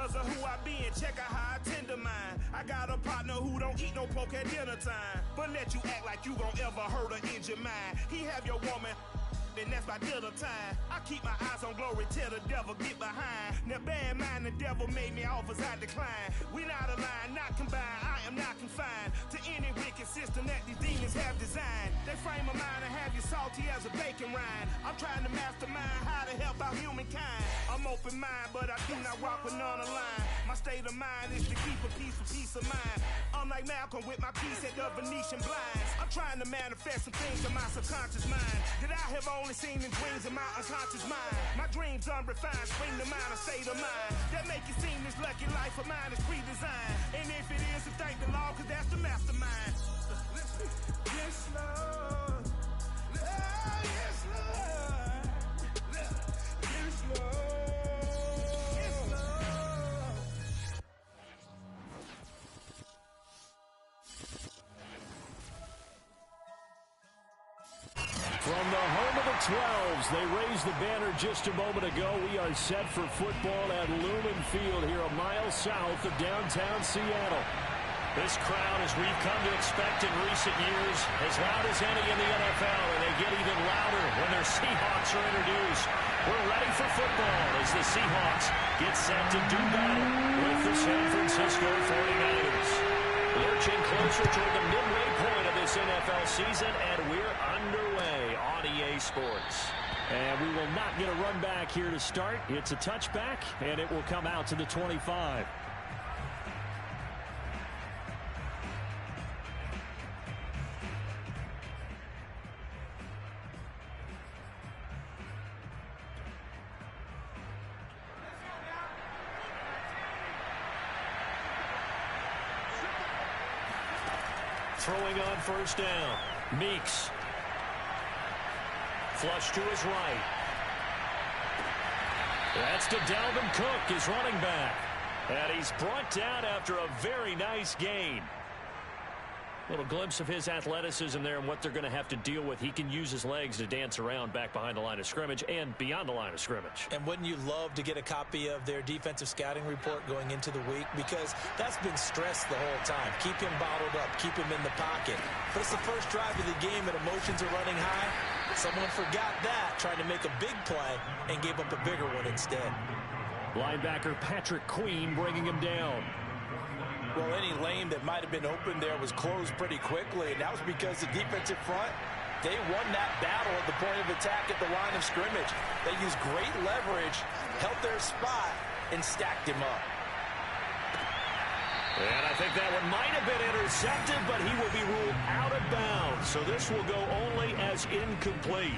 because of who I be and check out how I tend to mine. I got a partner who don't eat no pork at dinner time, but let you act like you gon' ever hurt or injure mine. He have your woman, and that's by dinner time. I keep my eyes on glory till the devil get behind. Now bear in mind the devil made me offers I decline. We not aligned, not combined, I am not confined to any wicked system that these demons have designed. They frame a mind and have you salty as a bacon rind. I'm trying to mastermind how to help out humankind. I'm open mind, but I do not rock with none aligned. My state of mind is to keep a peaceful peace of mind. Unlike Malcolm with my piece at the Venetian blinds. I'm trying to manifest some things in my subconscious mind that I have only seen in dreams in my unconscious mind. My dreams unrefined, spring to mind, a state of mind that make it seem this lucky life of mine is pre-designed. And if it is, then thank the Lord, cause that's the mastermind. Yes, Lord. Yes, Lord. Yes, Lord. From the home of the 12s, they raised the banner just a moment ago. We are set for football at Lumen Field here a mile south of downtown Seattle. This crowd, as we've come to expect in recent years, as loud as any in the NFL, and they get even louder when their Seahawks are introduced. We're ready for football as the Seahawks get set to do battle with the San Francisco 49ers. Lurching closer toward the midway point of this NFL season, and we're underway on EA Sports. And we will not get a run back here to start. It's a touchback, and it will come out to the 25. Throwing on first down. Meeks. Flush to his right. That's to Dalvin Cook, his running back. And he's brought down after a very nice gain. Little glimpse of his athleticism there and what they're going to have to deal with. He can use his legs to dance around back behind the line of scrimmage and beyond the line of scrimmage. And wouldn't you love to get a copy of their defensive scouting report going into the week? Because that's been stressed the whole time. Keep him bottled up. Keep him in the pocket. But it's the first drive of the game and emotions are running high. Someone forgot that, trying to make a big play and gave up a bigger one instead. Linebacker Patrick Queen bringing him down. Well, any lane that might have been open there was closed pretty quickly, and that was because the defensive front, they won that battle at the point of attack at the line of scrimmage. They used great leverage, held their spot, and stacked him up. And I think that one might have been intercepted, but he will be ruled out of bounds, so this will go only as incomplete.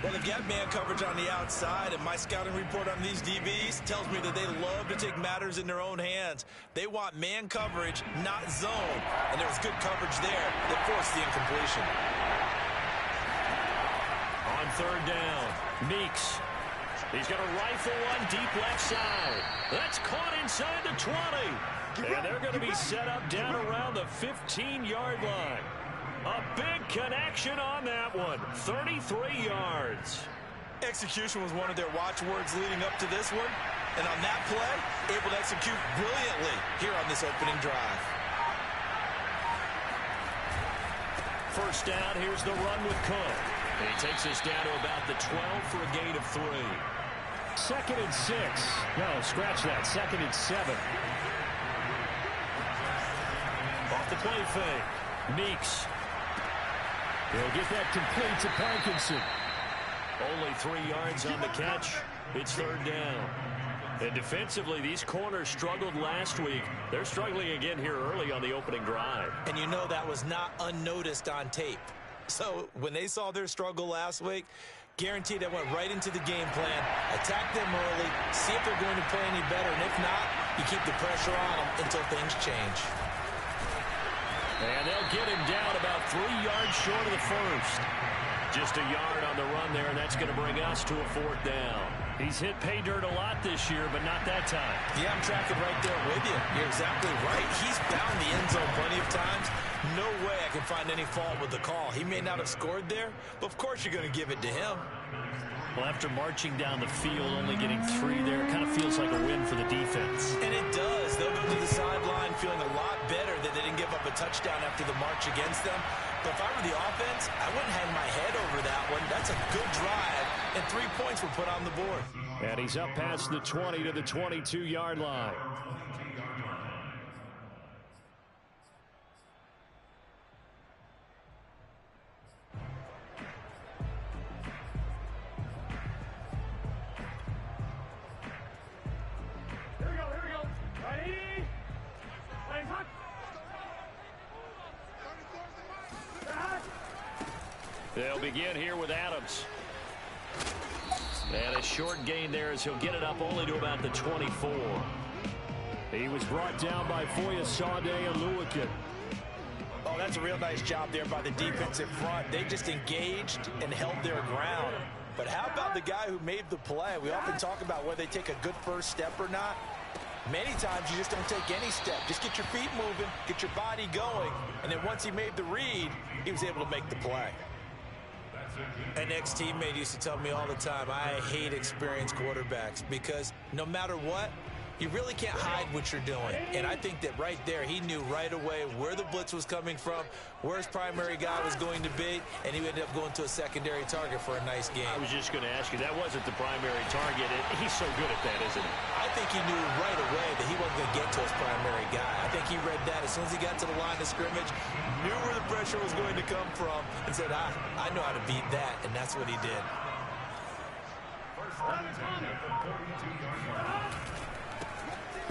Well, they've got man coverage on the outside, and my scouting report on these DBs tells me that they love to take matters in their own hands. They want man coverage, not zone. And there was good coverage there that forced the incompletion. On third down, Meeks. He's going to rifle one deep left side. That's caught inside the 20. And they're going to be set up down around the 15-yard line. A big connection on that one. 33 yards. Execution was one of their watchwords leading up to this one. And on that play, able to execute brilliantly here on this opening drive. First down, here's the run with Cook. And he takes us down to about the 12 for a gain of 3. 2nd and 6. No, scratch that. 2nd and 7. Off the play fake. Meeks. He'll get that complete to Parkinson. Only 3 yards on the catch. It's third down. And defensively, these corners struggled last week. They're struggling again here early on the opening drive. And you know that was not unnoticed on tape. So when they saw their struggle last week, guaranteed that went right into the game plan. Attack them early, see if they're going to play any better. And if not, you keep the pressure on them until things change. And they'll get him down about 3 yards short of the first. Just a yard on the run there, and that's going to bring us to a fourth down. He's hit pay dirt a lot this year, but not that time. Yeah, I'm tracking right there with you. You're exactly right. He's found the end zone plenty of times. No way I can find any fault with the call. He may not have scored there, but of course you're going to give it to him. Well, after marching down the field, only getting 3 there, kind of feels like a win for the defense. And it touchdown after the march against them. But if I were the offense, I wouldn't hang my head over that one. That's a good drive, and 3 points were put on the board. And he's up past the 20 to the 22-yard line. They'll begin here with Adams. And a short gain there as he'll get it up only to about the 24. He was brought down by Foya Sade and Lewican. Oh, that's a real nice job there by the defensive front. They just engaged and held their ground. But how about the guy who made the play? We often talk about whether they take a good first step or not. Many times you just don't take any step. Just get your feet moving, get your body going, and then once he made the read, he was able to make the play. An ex-teammate used to tell me all the time, I hate experienced quarterbacks because no matter what, you really can't hide what you're doing. And I think that right there, he knew right away where the blitz was coming from, where his primary guy was going to be, and he ended up going to a secondary target for a nice game. I was just going to ask you, that wasn't the primary target. He's so good at that, isn't he? I think he knew right away that he wasn't going to get to his primary guy. I think he read that as soon as he got to the line of scrimmage, knew where the pressure was going to come from, and said, I know how to beat that, and that's what he did.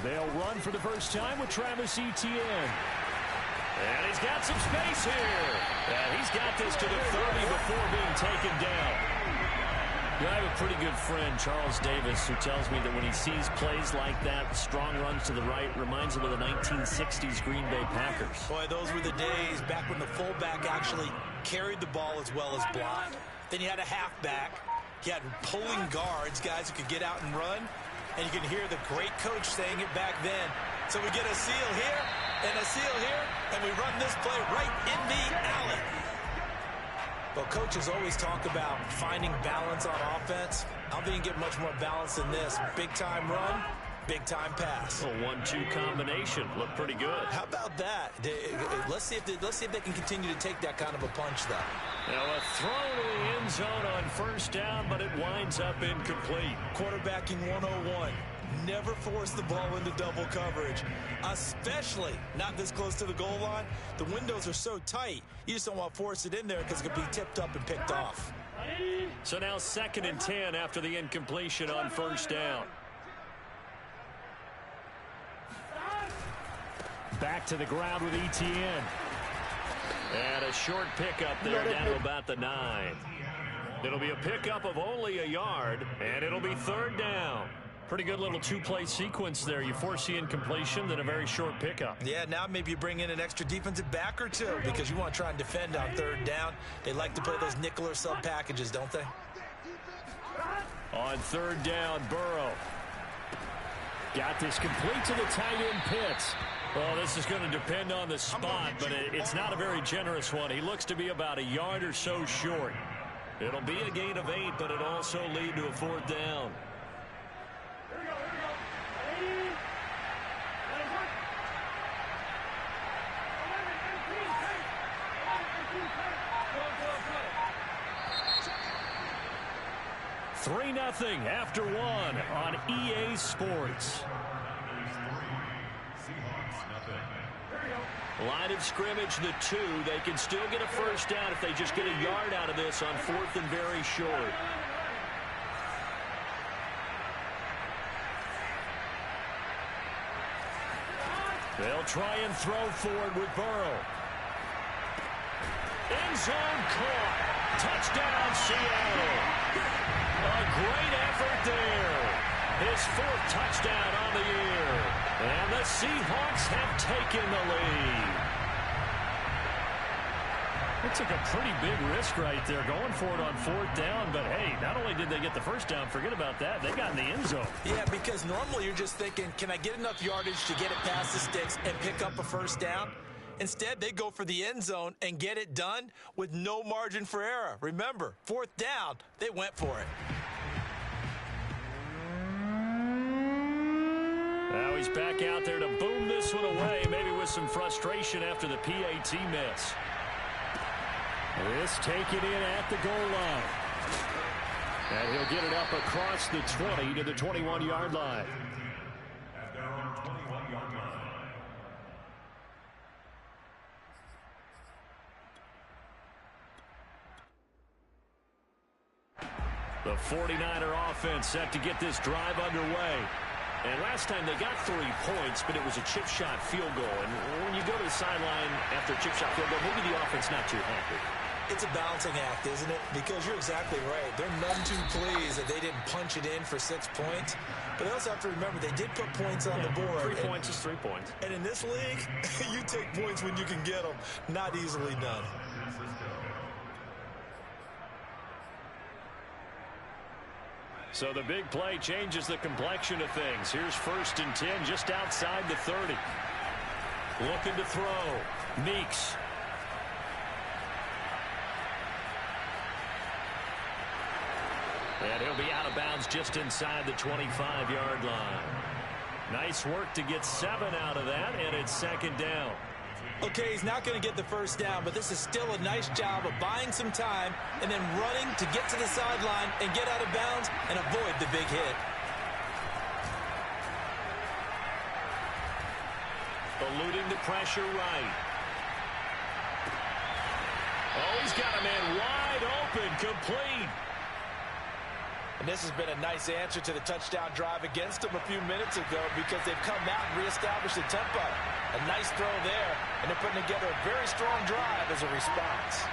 They'll run for the first time with Travis Etienne. And he's got some space here. And he's got this to the 30 before being taken down. I have a pretty good friend, Charles Davis, who tells me that when he sees plays like that, strong runs to the right, reminds him of the 1960s Green Bay Packers. Boy, those were the days back when the fullback actually carried the ball as well as blocked. Then you had a halfback. You had pulling guards, guys who could get out and run. And you can hear the great coach saying it back then. So we get a seal here and a seal here, and we run this play right in the alley. Well, coaches always talk about finding balance on offense. I don't think you get much more balance than this. Big-time run, big-time pass. A 1-2 combination. Looked pretty good. How about that? Let's see if they can continue to take that kind of a punch, though. Now a throw to the end zone on first down, but it winds up incomplete. Quarterbacking 101. Never force the ball into double coverage, especially not this close to the goal line. The windows are so tight, you just don't want to force it in there because it could be tipped up and picked off. So now 2nd and 10 after the incompletion on first down. Back to the ground with Etienne. And a short pickup there down to about the 9. It'll be a pickup of only a yard, and it'll be 3rd down. Pretty good little 2-play sequence there. You force the incompletion, then a very short pickup. Yeah, now maybe you bring in an extra defensive back or two because you want to try and defend on 3rd down. They like to play those nickel or sub packages, don't they? On 3rd down, Burrow. Got this complete to the tight end Pitts. Well, this is going to depend on the spot, but it's not a very generous one. He looks to be about a yard or so short. It'll be a gain of 8, but it'll also lead to a 4th down. Three 3-0 after 1 on EA Sports. Line of scrimmage, the 2. They can still get a first down if they just get a yard out of this on 4th and very short. They'll try and throw forward with Burrow. End zone caught. Touchdown, Seattle. A great effort there. His 4th touchdown on the year. And the Seahawks have taken the lead. It took a pretty big risk right there going for it on 4th down. But, hey, not only did they get the first down, forget about that, they got in the end zone. Yeah, because normally you're just thinking, can I get enough yardage to get it past the sticks and pick up a first down? Instead, they go for the end zone and get it done with no margin for error. Remember, 4th down, they went for it. Now he's back out there to boom this one away, maybe with some frustration after the PAT miss. This taken in at the goal line. And he'll get it up across the 20 to the 21-yard line. The 49er offense set to get this drive underway. And last time they got 3 points, but it was a chip shot field goal. And when you go to the sideline after a chip shot field goal, maybe the offense not too happy. It's a balancing act, isn't it? Because you're exactly right. They're none too pleased that they didn't punch it in for 6 points. But they also have to remember they did put points on the board. 3 points is 3 points. And in this league, you take points when you can get them. Not easily done. So the big play changes the complexion of things. Here's 1st and 10 just outside the 30. Looking to throw. Meeks. And he'll be out of bounds just inside the 25-yard line. Nice work to get 7 out of that, and it's 2nd down. Okay, he's not going to get the 1st down, but this is still a nice job of buying some time and then running to get to the sideline and get out of bounds and avoid the big hit. Eluding the pressure right. Oh, he's got a man wide open, complete. And this has been a nice answer to the touchdown drive against them a few minutes ago because they've come out and reestablished the tempo. A nice throw there, and they're putting together a very strong drive as a response.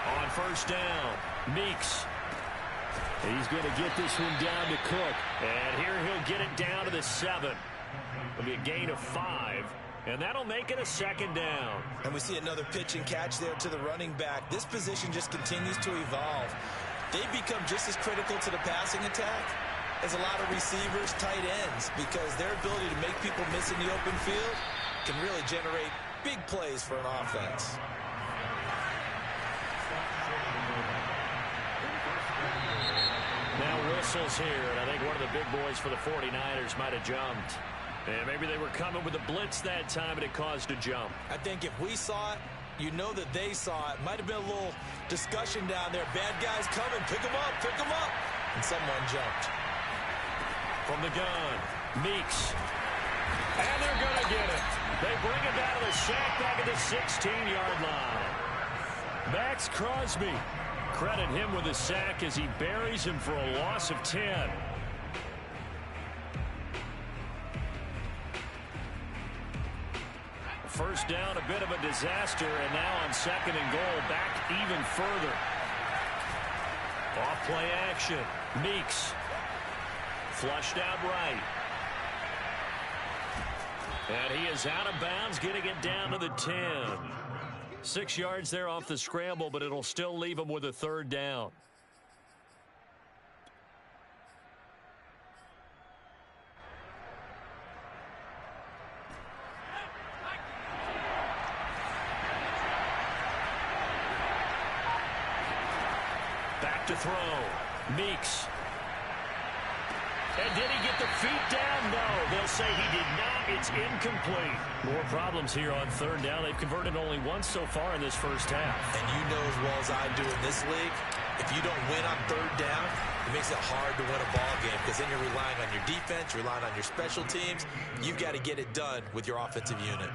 On 1st down, Meeks. He's going to get this one down to Cook. And here he'll get it down to the 7. It'll be a gain of 5. And that'll make it a 2nd down. And we see another pitch and catch there to the running back. This position just continues to evolve. They become just as critical to the passing attack as a lot of receivers, tight ends, because their ability to make people miss in the open field can really generate big plays for an offense. Now whistles here, and I think one of the big boys for the 49ers might have jumped. And maybe they were coming with a blitz that time, and it caused a jump. I think if we saw it, you know that they saw it. Might have been a little discussion down there. Bad guys coming. Pick them up. Pick them up. And someone jumped. From the gun, Meeks. And they're going to get it. They bring it down to the sack back at the 16-yard line. Max Crosby. Credit him with a sack as he buries him for a loss of 10. First down, a bit of a disaster, and now on 2nd and goal, back even further. Off play action. Meeks. Flushed out right. And he is out of bounds, getting it down to the 10. 6 yards there off the scramble, but it'll still leave him with a 3rd down. Back to throw. Meeks. And did he get the feet down? No. They'll say he did not. It's incomplete. More problems here on 3rd down. They've converted only once so far in this first half. And you know as well as I do in this league, if you don't win on 3rd down, it makes it hard to win a ball game because then you're relying on your defense, relying on your special teams. You've got to get it done with your offensive unit.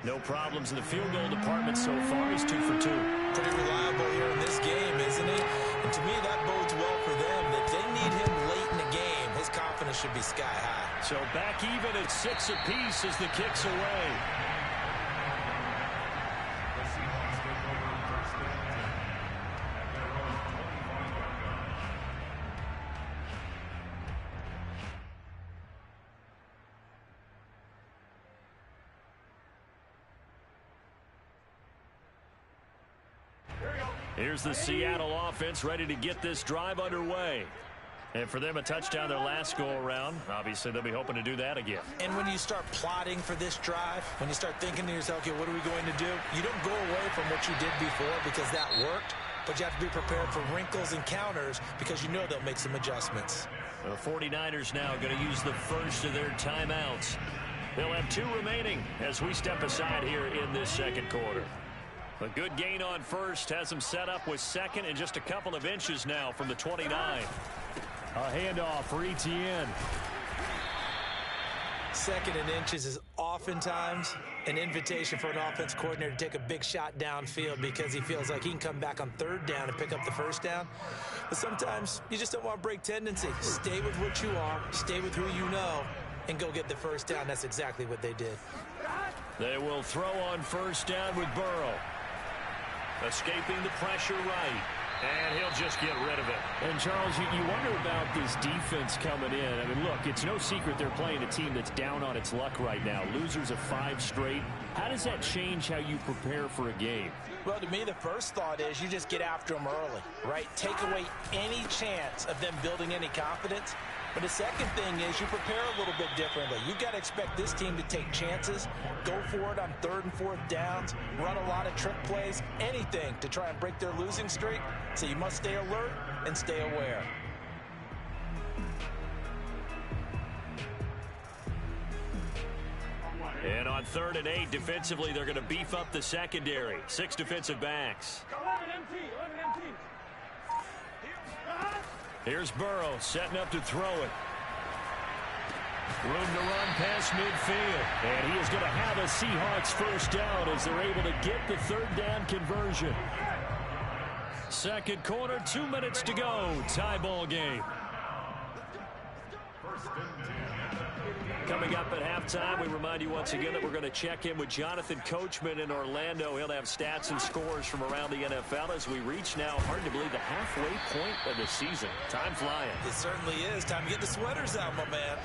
No problems in the field goal department so far. He's 2 for 2. Pretty reliable here in this game, isn't he? And to me, that bodes well for them. If they need him late in the game, his confidence should be sky high. So back even at 6 apiece as the kick's away. Here's the Seattle offense ready to get this drive underway. And for them, a touchdown their last go-around. Obviously, they'll be hoping to do that again. And when you start plotting for this drive, when you start thinking to yourself, okay, what are we going to do? You don't go away from what you did before because that worked, but you have to be prepared for wrinkles and counters because you know they'll make some adjustments. The 49ers now going to use the first of their timeouts. They'll have 2 remaining as we step aside here in this second quarter. A good gain on first has them set up with second and just a couple of inches now from the 29. A handoff for Etienne. Second and inches is oftentimes an invitation for an offense coordinator to take a big shot downfield because he feels like he can come back on third down and pick up the first down. But sometimes you just don't want to break tendency. Stay with what you are, stay with who you know, and go get the first down. That's exactly what they did. They will throw on first down with Burrow. Escaping the pressure right. And he'll just get rid of it. And, Charles, you wonder about this defense coming in. I mean, look, it's no secret they're playing a team that's down on its luck right now. Losers of 5 straight. How does that change how you prepare for a game? Well, to me, the first thought is you just get after them early, right? Take away any chance of them building any confidence. But the second thing is you prepare a little bit differently. You've got to expect this team to take chances, go for it on 3rd and 4th downs, run a lot of trick plays, anything to try and break their losing streak. So you must stay alert and stay aware. And on 3rd and 8, defensively, they're going to beef up the secondary. 6 defensive backs. Here's Burrow setting up to throw it. Room to run past midfield. And he is going to have a Seahawks first down as they're able to get the 3rd down conversion. Second quarter, 2 minutes to go. Tie ball game. Coming up at halftime, we remind you once again that we're going to check in with Jonathan Coachman in Orlando. He'll have stats and scores from around the NFL as we reach now, hard to believe, the halfway point of the season. Time flying. It certainly is. Time to get the sweaters out, my man.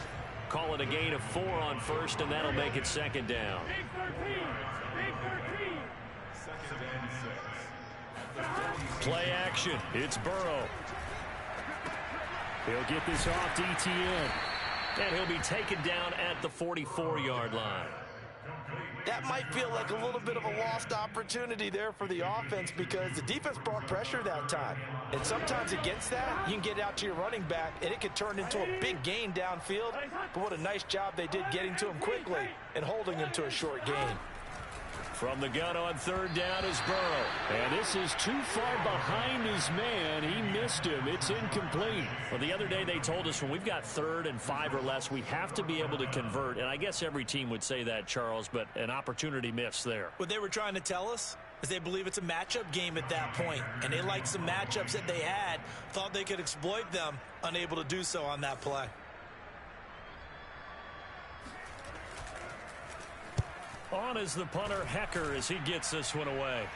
Call it a gain of 4 on first, and that'll make it second down. Big 13. Big 13. Second and 6. Play action. It's Burrow. He'll get this off to Etienne. And he'll be taken down at the 44-yard line. That might feel like a little bit of a lost opportunity there for the offense because the defense brought pressure that time. And sometimes against that, you can get out to your running back, and it could turn into a big gain downfield. But what a nice job they did getting to him quickly and holding him to a short gain. From the gun on 3rd down is Burrow. And this is too far behind his man. He missed him. It's incomplete. Well, the other day they told us when we've got 3rd and 5 or less, we have to be able to convert. And I guess every team would say that, Charles, but an opportunity missed there. What they were trying to tell us is they believe it's a matchup game at that point. And they liked some matchups that they had, thought they could exploit them, unable to do so on that play. On is the punter, Hecker, as he gets this one away.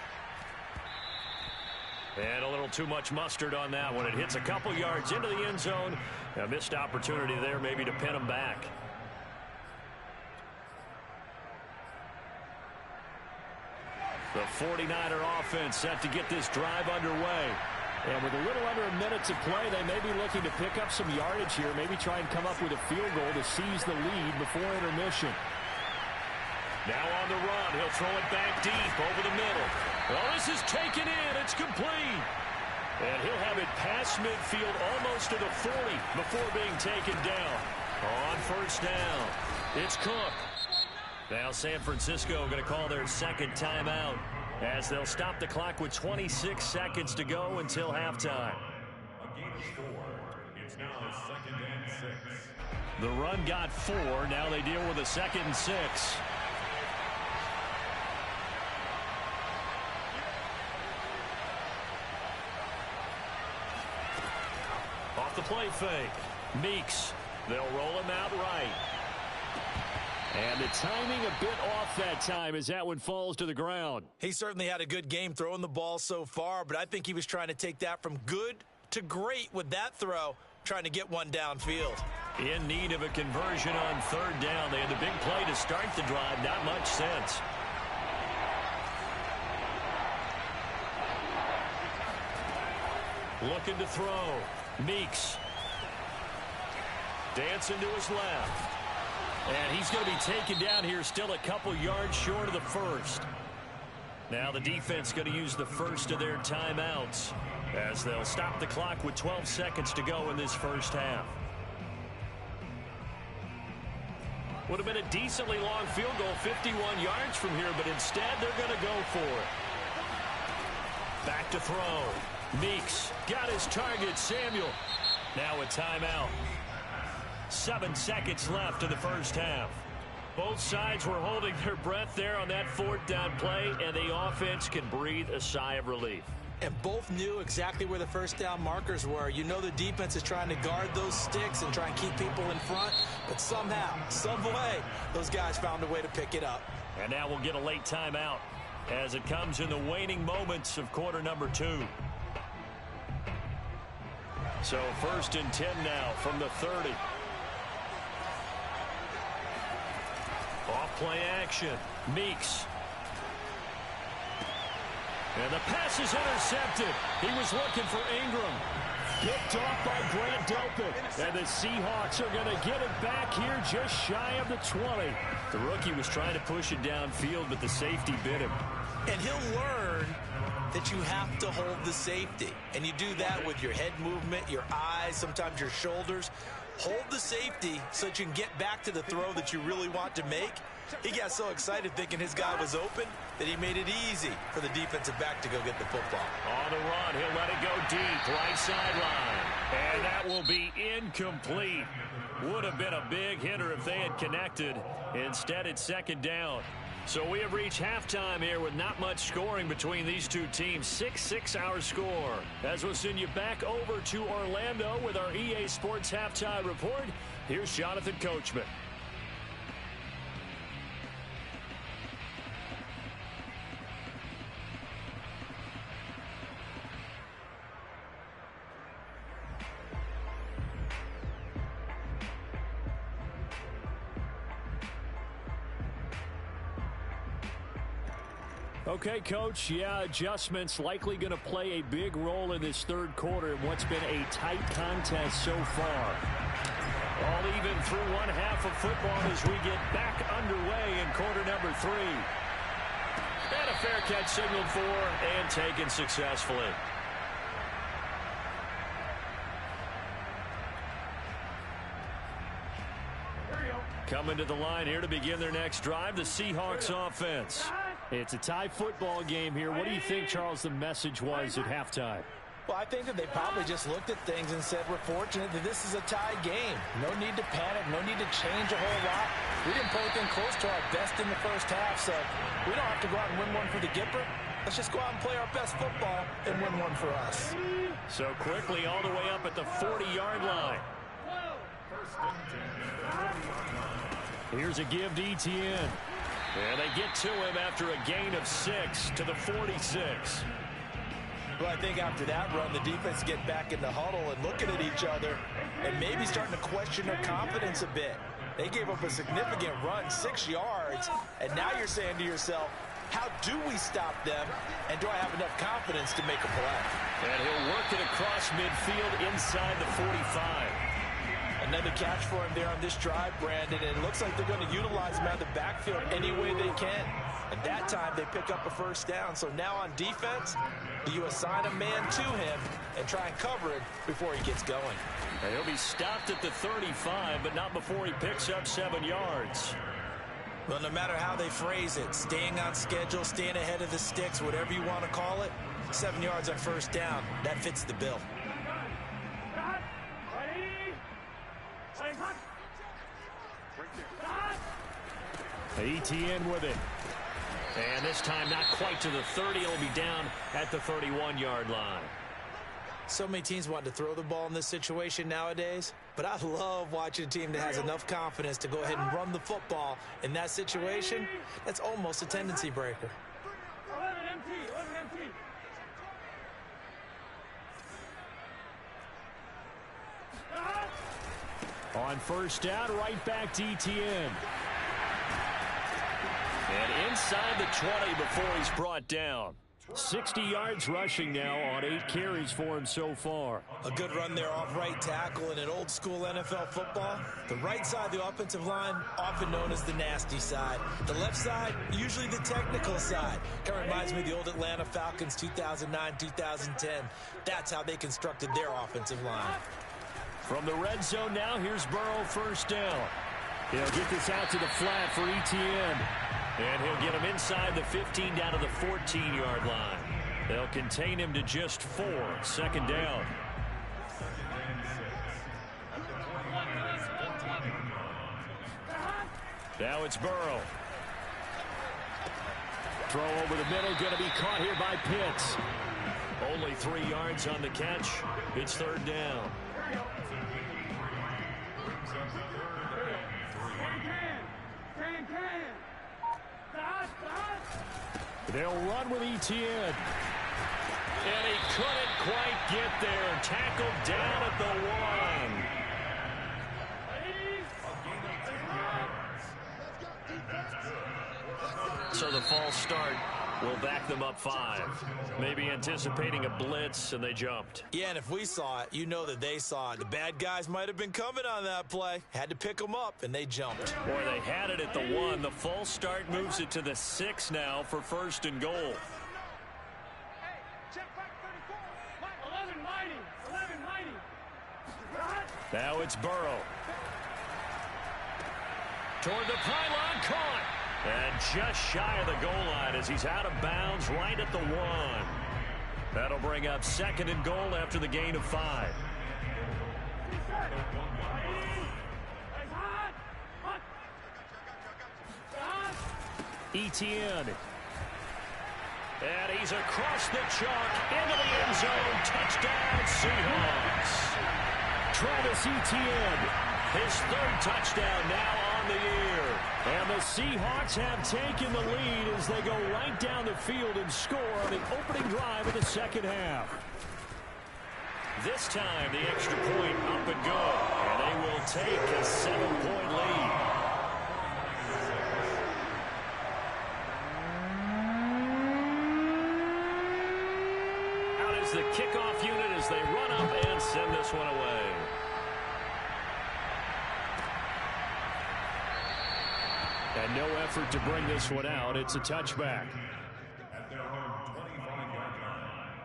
And a little too much mustard on that one. It hits a couple yards into the end zone. A missed opportunity there maybe to pin him back. The 49er offense set to get this drive underway. And with a little under a minute to play, they may be looking to pick up some yardage here, maybe try and come up with a field goal to seize the lead before intermission. Now on the run, he'll throw it back deep over the middle. Well, this is taken in. It's complete. And he'll have it past midfield almost to the 40 before being taken down. On first down, it's Cook. Now San Francisco going to call their second timeout as they'll stop the clock with 26 seconds to go until halftime. A gain of 4. It's now 2nd and 6. The run got 4. Now they deal with a 2nd and 6. Off the play fake. Meeks. They'll roll him out right. And the timing a bit off that time as that one falls to the ground. He certainly had a good game throwing the ball so far, but I think he was trying to take that from good to great with that throw, trying to get one downfield. In need of a conversion on 3rd down. They had the big play to start the drive. Not much sense. Looking to throw. Meeks. Dancing to his left. And he's going to be taken down here still a couple yards short of the first. Now the defense going to use the first of their timeouts as they'll stop the clock with 12 seconds to go in this first half. Would have been a decently long field goal, 51 yards from here, but instead they're going to go for it. Back to throw. Meeks got his target, Samuel. Now a timeout. 7 seconds left in the first half. Both sides were holding their breath there on that 4th down play, and the offense can breathe a sigh of relief. And both knew exactly where the first down markers were. You know the defense is trying to guard those sticks and try and keep people in front, but somehow, some way, those guys found a way to pick it up. And now we'll get a late timeout as it comes in the waning moments of quarter number 2. So 1st and 10 now from the 30. Off play action. Meeks. And the pass is intercepted. He was looking for Ingram. Picked off by Grant Delpit. And the Seahawks are going to get it back here just shy of the 20. The rookie was trying to push it downfield, but the safety bit him. And he'll learn that you have to hold the safety. And you do that with your head movement, your eyes, sometimes your shoulders. Hold the safety so that you can get back to the throw that you really want to make. He got so excited thinking his guy was open that he made it easy for the defensive back to go get the football. On the run, he'll let it go deep, right sideline. And that will be incomplete. Would have been a big hitter if they had connected. Instead, it's 2nd down. So we have reached halftime here with not much scoring between these two teams. 6-6 our score. As we'll send you back over to Orlando with our EA Sports Halftime Report, here's Jonathan Coachman. Okay, Coach, yeah, adjustments likely going to play a big role in this 3rd quarter in what's been a tight contest so far. All even through 1 half of football as we get back underway in quarter number 3. And a fair catch signaled for and taken successfully. Coming to the line here to begin their next drive, the Seahawks offense. It's a tie football game here. What do you think, Charles, the message was at halftime? Well, I think that they probably just looked at things and said, we're fortunate that this is a tie game. No need to panic, no need to change a whole lot. We didn't play anything close to our best in the first half, so we don't have to go out and win one for the Gipper. Let's just go out and play our best football and win one for us. So quickly all the way up at the 40-yard line. Here's a give to Etienne. And they get to him after a gain of 6 to the 46. Well, I think after that run, the defense get back in the huddle and looking at each other and maybe starting to question their confidence a bit. They gave up a significant run, 6 yards, and now you're saying to yourself, how do we stop them, and do I have enough confidence to make a play? And he'll work it across midfield inside the 45. Another catch for him there on this drive, Brandon, and it looks like they're going to utilize him out of the backfield any way they can. At that time, they pick up a 1st down. So now on defense, you assign a man to him and try and cover it before he gets going. And he'll be stopped at the 35, but not before he picks up 7 yards. Well, no matter how they phrase it, staying on schedule, staying ahead of the sticks, whatever you want to call it, 7 yards on 1st down, that fits the bill. Etienne with it. And this time not quite to the 30. It'll be down at the 31-yard line. So many teams want to throw the ball in this situation nowadays, but I love watching a team that has enough confidence to go ahead and run the football in that situation. That's almost a tendency breaker. On 1st down, right back to Etienne. And inside the 20 before he's brought down. 60 yards rushing now on 8 carries for him so far. A good run there off right tackle in an old school NFL football. The right side of the offensive line, often known as the nasty side. The left side, usually the technical side. Kind of reminds me of the old Atlanta Falcons 2009-2010. That's how they constructed their offensive line. From the red zone now, here's Burrow 1st down. He'll get this out to the flat for Etienne. And he'll get him inside the 15 down to the 14-yard line. They'll contain him to just 4. Second down. Now it's Burrow. Throw over the middle, going to be caught here by Pitts. Only 3 yards on the catch. It's third down. They'll run with Etienne. And he couldn't quite get there. Tackled down at the 1. So the false start will back them up 5. Maybe anticipating a blitz, and they jumped. Yeah, and if we saw it, you know that they saw it. The bad guys might have been coming on that play. Had to pick them up, and they jumped. Boy, they had it at the 1. The false start moves it to the 6 now for first and goal. Hey, check back 34. 11 mighty. Now it's Burrow. Toward the pylon, caught. And just shy of the goal line as he's out of bounds right at the 1. That'll bring up second and goal after the gain of 5. Etienne. And he's across the chalk into the end zone. Touchdown, Seahawks. Travis Etienne, his 3rd touchdown now on the year. And the Seahawks have taken the lead as they go right down the field and score on the opening drive of the second half. This time, the extra point up and good. And they will take a 7-point lead. Out is the kickoff unit as they run up and send this one away. And no effort to bring this one out. It's a touchback. At their home 25-yard line.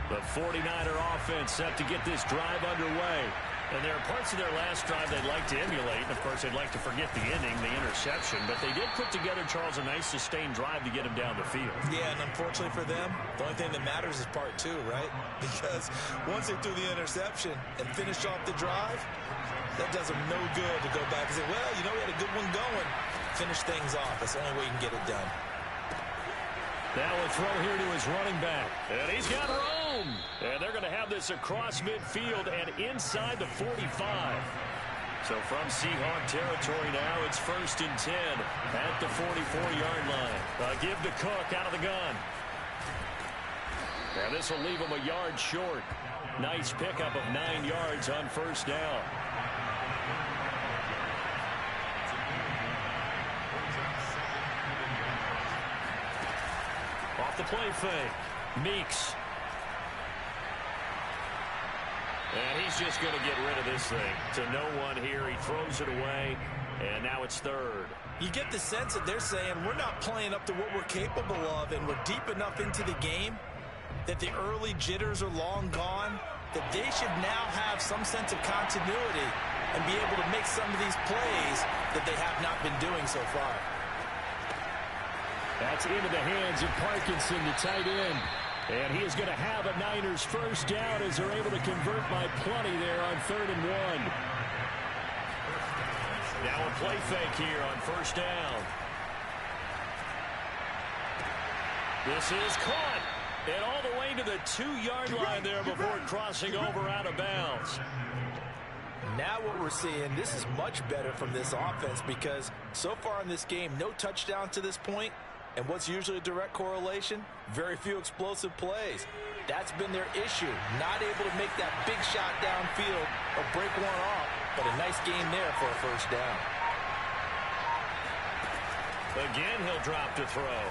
The 49er offense set to get this drive underway. And there are parts of their last drive they'd like to emulate. And, of course, they'd like to forget the ending, the interception. But they did put together, Charles, a nice sustained drive to get him down the field. Yeah, and unfortunately for them, the only thing that matters is part 2, right? Because once they threw the interception and finished off the drive, that does them no good to go back and say, well, you know, we had a good one going. Finish things off. That's the only way you can get it done. Now a throw here to his running back. And he's got room. And they're going to have this across midfield and inside the 45. So from Seahawk territory now, it's 1st and 10 at the 44-yard line. A give to Cook out of the gun. And this will leave him a yard short. Nice pickup of 9 yards on first down. Off the play fake. Meeks. And he's just going to get rid of this thing. To no one here. He throws it away. And now it's 3rd. You get the sense that they're saying we're not playing up to what we're capable of, and we're deep enough into the game that the early jitters are long gone, that they should now have some sense of continuity and be able to make some of these plays that they have not been doing so far. That's into the hands of Parkinson, the tight end. And he is going to have a Niners first down as they're able to convert by plenty there on 3rd and 1. Now a play fake here on first down. This is caught. And all the way to the 2-yard line there before crossing over out of bounds. Now what we're seeing, this is much better from this offense because so far in this game, no touchdown to this point. And what's usually a direct correlation? Very few explosive plays. That's been their issue. Not able to make that big shot downfield or break one off, but a nice game there for a first down. Again, he'll drop to throw.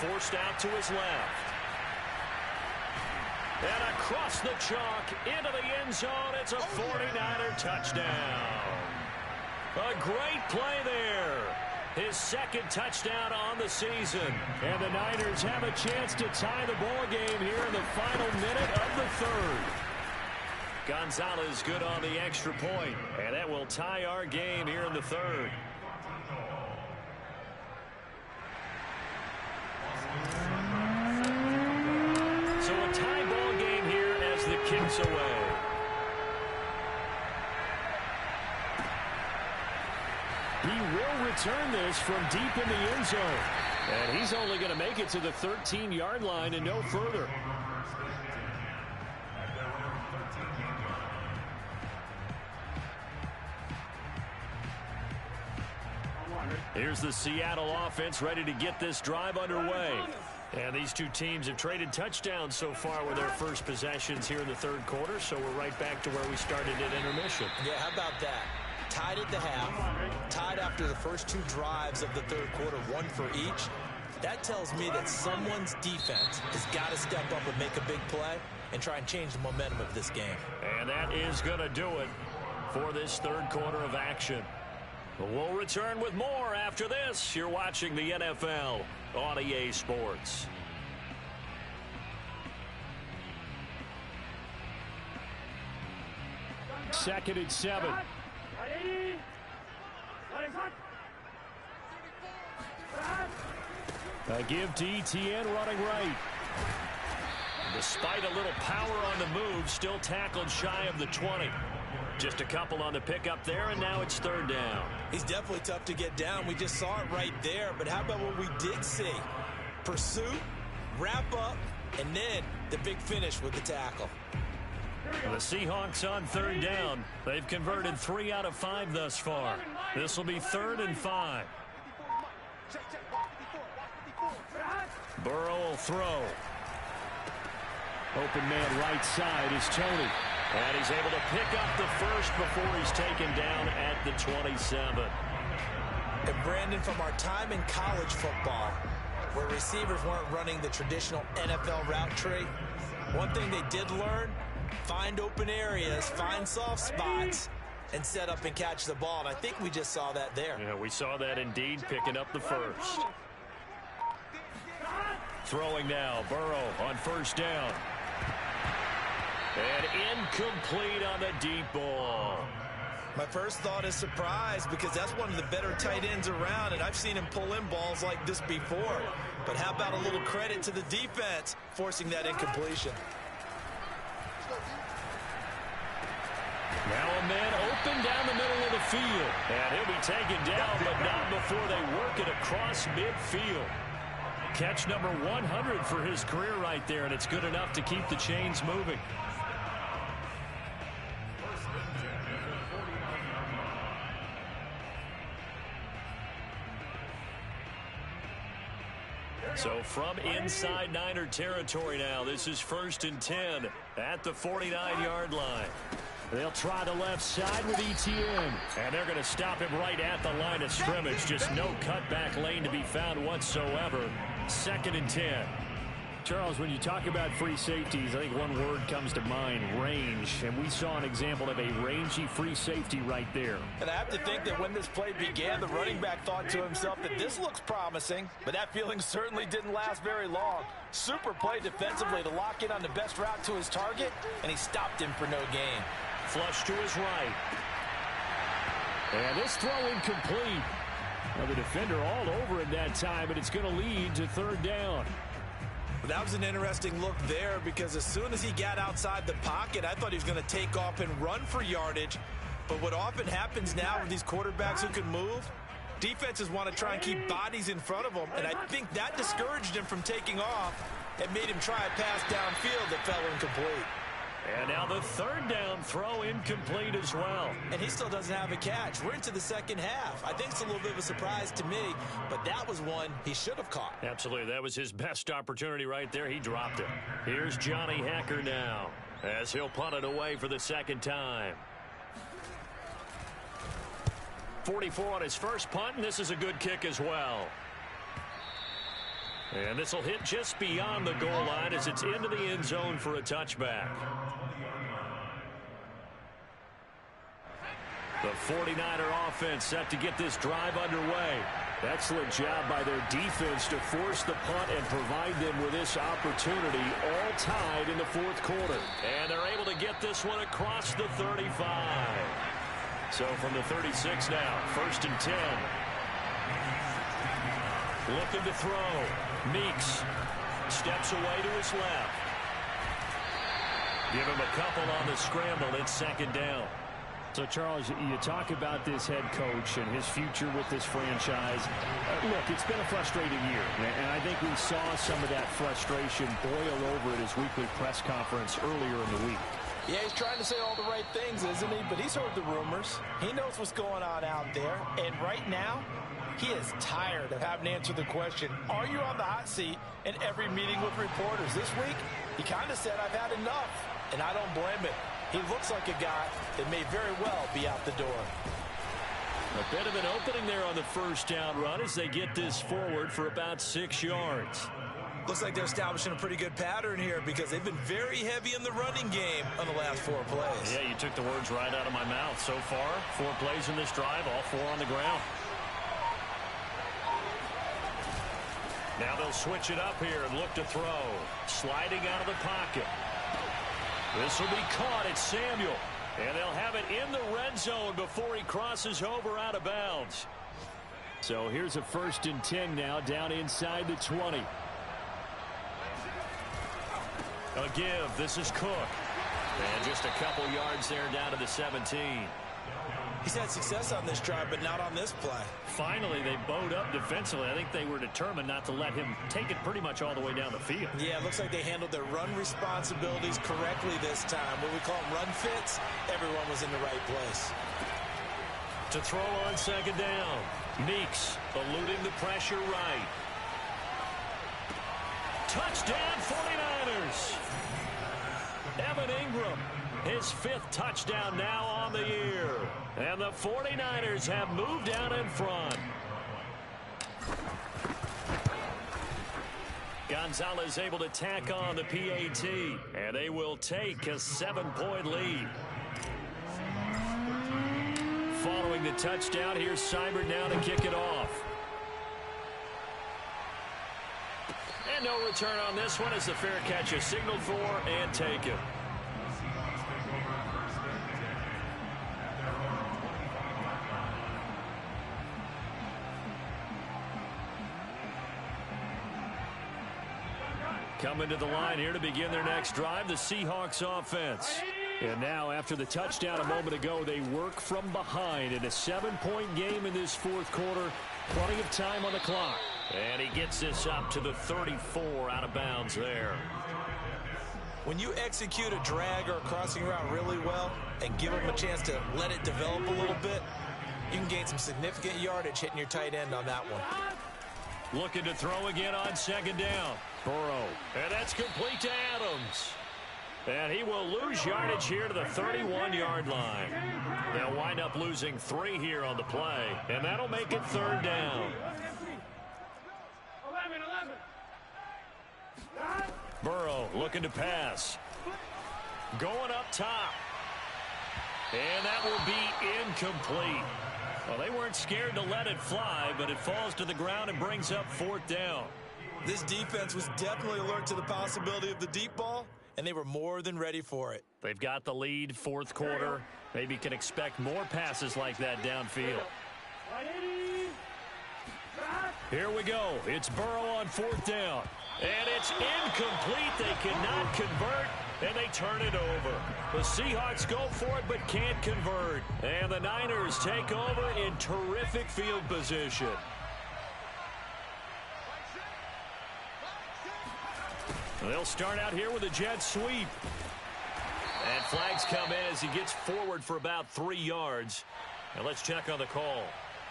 Forced out to his left. And across the chalk into the end zone. It's a 49er touchdown. A great play there. His 2nd touchdown on the season. And the Niners have a chance to tie the ball game here in the final minute of the 3rd. Gonzalez good on the extra point, and that will tie our game here in the third. So a tie ball game here as the kick's away. He will return this from deep in the end zone. And he's only going to make it to the 13-yard line and no further. Here's the Seattle offense ready to get this drive underway. And these two teams have traded touchdowns so far with their first possessions here in the third quarter, so we're right back to where we started at intermission. Yeah, how about that? Tied at the half, tied after the first two drives of the third quarter, one for each. That tells me that someone's defense has got to step up and make a big play and try and change the momentum of this game. And that is going to do it for this third quarter of action. We'll return with more after this. You're watching the NFL on EA Sports. Second and 7. A give to Etienne running right. Despite a little power on the move, still tackled shy of the 20. Just a couple on the pickup there, and now it's third down. He's definitely tough to get down. We just saw it right there. But how about what we did see? Pursuit, wrap up, and then the big finish with the tackle. The Seahawks on third down. They've converted 3 out of 5 thus far. This will be 3rd and 5. Burrow will throw. Open man right side is Tony. And he's able to pick up the first before he's taken down at the 27. And Brandon, from our time in college football, where receivers weren't running the traditional NFL route tree, one thing they did learn, find open areas, find soft spots, and set up and catch the ball. And I think we just saw that there. Yeah, we saw that indeed, picking up the first. Throwing now, Burrow on first down. And incomplete on the deep ball. My first thought is surprise, because that's one of the better tight ends around, and I've seen him pull in balls like this before. But how about a little credit to the defense forcing that incompletion? Now a man open down the middle of the field. And he'll be taken down, but not before they work it across midfield. Catch number 100 for his career right there, and it's good enough to keep the chains moving. So from inside Niner territory now, this is 1st and 10 at the 49-yard line. They'll try the left side with Etienne. And they're going to stop him right at the line of scrimmage. Just no cutback lane to be found whatsoever. 2nd and 10. Charles, when you talk about free safeties, I think one word comes to mind, range. And we saw an example of a rangy free safety right there. And I have to think that when this play began, the running back thought to himself that this looks promising, but that feeling certainly didn't last very long. Super play defensively to lock in on the best route to his target, and he stopped him for no gain. Flush to his right. And this throw incomplete. Well, the defender all over it that time, and it's going to lead to 3rd down. That was an interesting look there, because as soon as he got outside the pocket, I thought he was going to take off and run for yardage. But what often happens now with these quarterbacks who can move, defenses want to try and keep bodies in front of them, and I think that discouraged him from taking off and made him try a pass downfield that fell incomplete. And now the 3rd down throw incomplete as well. And he still doesn't have a catch. We're into the second half. I think it's a little bit of a surprise to me, but that was one he should have caught. Absolutely. That was his best opportunity right there. He dropped it. Here's Johnny Hecker now as he'll punt it away for the 2nd time. 44 on his first punt, and this is a good kick as well. And this will hit just beyond the goal line as it's into the end zone for a touchback. The 49er offense set to get this drive underway. Excellent job by their defense to force the punt and provide them with this opportunity, all tied in the fourth quarter. And they're able to get this one across the 35. So from the 36 now, 1st and 10. Looking to throw. Meeks steps away to his left. Give him a couple on the scramble. It's 2nd down. So, Charles, you talk about this head coach and his future with this franchise. Look, it's been a frustrating year, and I think we saw some of that frustration boil over at his weekly press conference earlier in the week. Yeah, he's trying to say all the right things, isn't he? But he's heard the rumors. He knows what's going on out there. And right now, he is tired of having to answer the question, are you on the hot seat in every meeting with reporters? This week, he kind of said, I've had enough. And I don't blame him. He looks like a guy that may very well be out the door. A bit of an opening there on the 1st down run as they get this forward for about 6 yards. Looks like they're establishing a pretty good pattern here because they've been very heavy in the running game on the last 4 plays. Yeah, you took the words right out of my mouth. So far, 4 plays in this drive, all 4 on the ground. Now they'll switch it up here and look to throw. Sliding out of the pocket. This will be caught. It's Samuel. And they'll have it in the red zone before he crosses over out of bounds. So here's a 1st and 10 now down inside the 20. A give. This is Cook. And just a couple yards there down to the 17. He's had success on this drive, but not on this play. Finally, they bowed up defensively. I think they were determined not to let him take it pretty much all the way down the field. Yeah, it looks like they handled their run responsibilities correctly this time. What we call them run fits, everyone was in the right place. To throw on 2nd down. Meeks eluding the pressure right. Touchdown 49ers. Evan Ingram, his 5th touchdown now on the year. And the 49ers have moved out in front. Gonzalez able to tack on the PAT. And they will take a 7-point lead. Following the touchdown, here's Seibert now to kick it off. And no return on this one as the fair catch is signaled for and taken. Coming to the line here to begin their next drive, the Seahawks offense. And now, after the touchdown a moment ago, they work from behind in a 7-point game in this 4th quarter. Plenty of time on the clock. And he gets this up to the 34 out of bounds there. When you execute a drag or a crossing route really well and give them a chance to let it develop a little bit, you can gain some significant yardage hitting your tight end on that one. Looking to throw again on 2nd down. Burrow. And that's complete to Adams. And he will lose yardage here to the 31-yard line. They'll wind up losing 3 here on the play. And that'll make it 3rd down. 11. Burrow looking to pass. Going up top. And that will be incomplete. Well, they weren't scared to let it fly, but it falls to the ground and brings up 4th down. This defense was definitely alert to the possibility of the deep ball, and they were more than ready for it. They've got the lead, 4th quarter. Maybe can expect more passes like that downfield. Here we go. It's Burrow on 4th down. And it's incomplete. They cannot convert, and they turn it over. The Seahawks go for it but can't convert. And the Niners take over in terrific field position. They'll start out here with a jet sweep. And flags come in as he gets forward for about 3 yards. Now let's check on the call.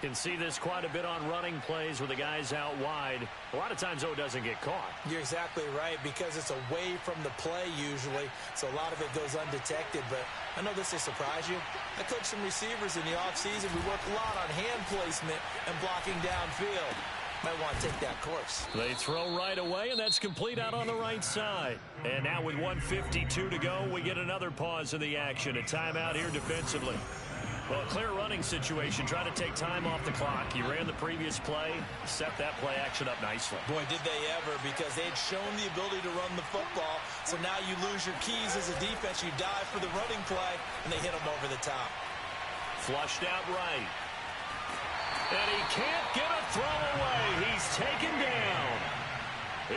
Can see this quite a bit on running plays with the guys out wide. A lot of times, though, it doesn't get caught. You're exactly right, because it's away from the play usually, so a lot of it goes undetected. But I know this will surprise you. I coach some receivers in the offseason. We work a lot on hand placement and blocking downfield. Might want to take that course. They throw right away, and that's complete out on the right side. And now with 1:52 to go, we get another pause in the action. A timeout here defensively. Well, a clear running situation. Try to take time off the clock. He ran the previous play, set that play action up nicely. Boy, did they ever, because they had shown the ability to run the football. So now you lose your keys as a defense. You dive for the running play, and they hit them over the top. Flushed out right. And he can't get a throw away. He's taken down.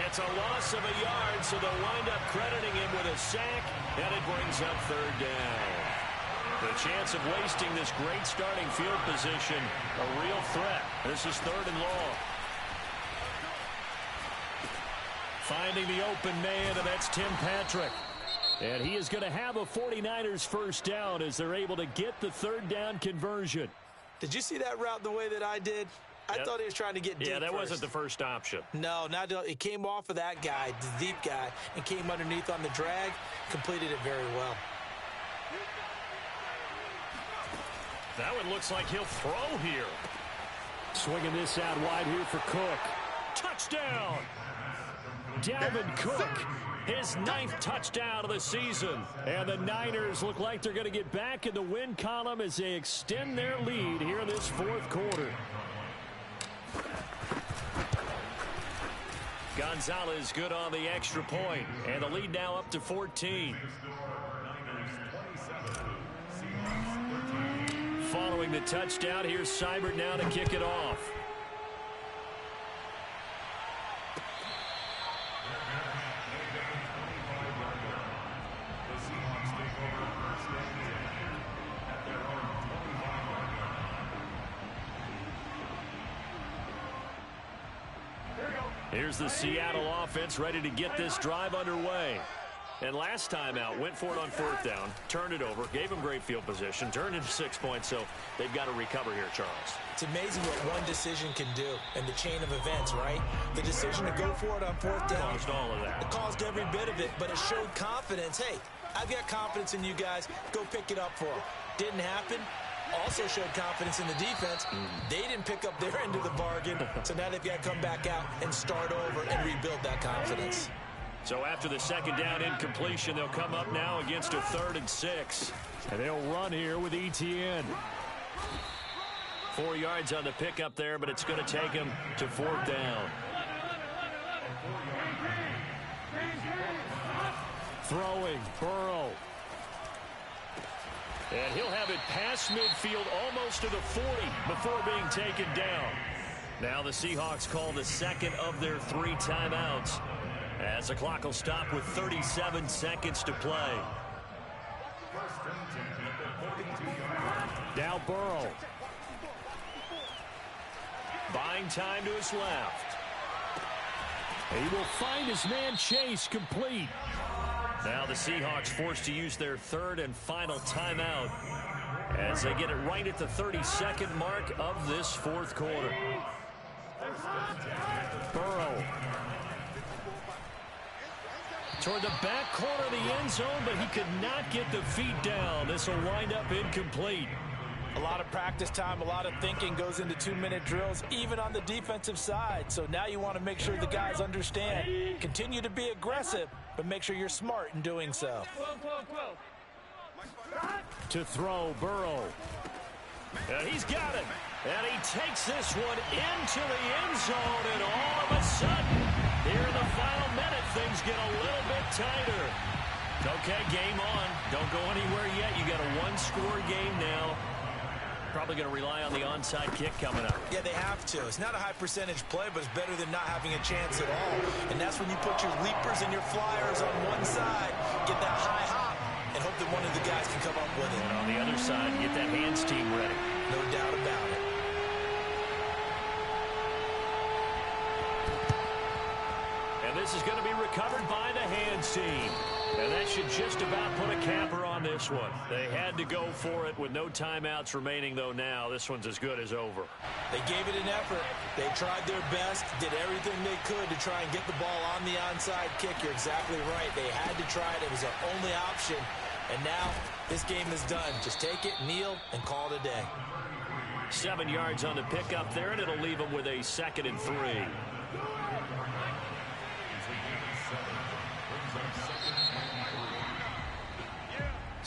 It's a loss of a yard, so they'll wind up crediting him with a sack, and it brings up third down. The chance of wasting this great starting field position, a real threat. This is 3rd and long. Finding the open man, and that's Tim Patrick. And he is going to have a 49ers first down as they're able to get the 3rd down conversion. Did you see that route the way that I did? I thought he was trying to get deep. Yeah, that first. wasn't the first option. No, it came off of that guy, the deep guy, and came underneath on the drag, completed it very well. That one looks like he'll throw here. Swinging this out wide here for Cook. Touchdown! Dalvin Cook, his 9th touchdown of the season. And the Niners look like they're going to get back in the win column as they extend their lead here in this 4th quarter. Gonzalez good on the extra point, and the lead now up to 14. Following the touchdown, here's Seibert now to kick it off. Here's the Seattle offense ready to get this drive underway. And last time out, went for it on 4th down, turned it over, gave them great field position, turned into 6 points, so they've got to recover here, Charles. It's amazing what one decision can do in the chain of events, right? The decision to go for it on 4th down. Caused all of that. It caused every bit of it, but it showed confidence. Hey, I've got confidence in you guys. Go pick it up for them. Didn't happen. Also showed confidence in the defense. They didn't pick up their end of the bargain, so now they've got to come back out and start over and rebuild that confidence. So after the 2nd down incompletion, they'll come up now against a 3rd and 6. And they'll run here with Etienne. 4 yards on the pickup there, but it's going to take him to 4th down. Throwing, Burrow. And he'll have it past midfield almost to the 40 before being taken down. Now the Seahawks call the 2nd of their 3 timeouts, as the clock will stop with 37 seconds to play. Now Burrow. Buying time to his left. He will find his man Chase complete. Now the Seahawks forced to use their 3rd and final timeout as they get it right at the 32nd mark of this 4th quarter. Burrow. Toward the back corner of the end zone, but he could not get the feet down. This will wind up incomplete. A lot of practice time, a lot of thinking goes into 2-minute drills, even on the defensive side. So now you want to make sure the guys understand. Continue to be aggressive, but make sure you're smart in doing so. To throw, Burrow. And he's got it. And he takes this one into the end zone, and all of a sudden, here in the final minute, things get a little bit tighter. Okay, game on. Don't go anywhere yet. You got a 1-score game now. Probably going to rely on the onside kick coming up. Yeah, they have to. It's not a high percentage play, but it's better than not having a chance at all. And that's when you put your leapers and your flyers on one side, get that high hop, and hope that one of the guys can come up with it. And on the other side, get that hands team ready. No doubt about it. And this is going to be recovered by the hands team. And that should just about put a capper on this one. They had to go for it with no timeouts remaining, though now. This one's as good as over. They gave it an effort. They tried their best, did everything they could to try and get the ball on the onside kick. You're exactly right. They had to try it. It was their only option. And now this game is done. Just take it, kneel, and call it a day. 7 yards on the pickup there, and it'll leave them with a 2nd and 3.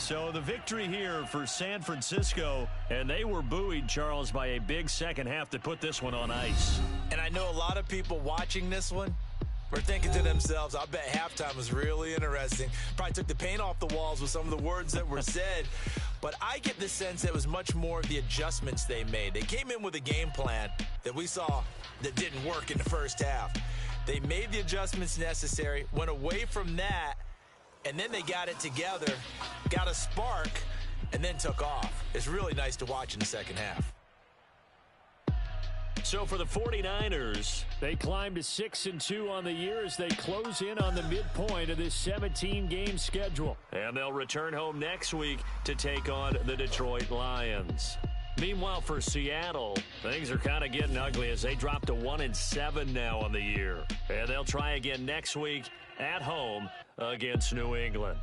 So the victory here for San Francisco, and they were buoyed, Charles, by a big second half to put this one on ice. And I know a lot of people watching this one were thinking to themselves, I bet halftime was really interesting. Probably took the paint off the walls with some of the words that were said. But I get the sense that it was much more of the adjustments they made. They came in with a game plan that we saw that didn't work in the first half. They made the adjustments necessary, went away from that, and then they got it together, got a spark, and then took off. It's really nice to watch in the second half. So for the 49ers, they climb to 6-2 on the year as they close in on the midpoint of this 17-game schedule. And they'll return home next week to take on the Detroit Lions. Meanwhile, for Seattle, things are kind of getting ugly as they drop to 1-7 now on the year. And they'll try again next week at home against New England.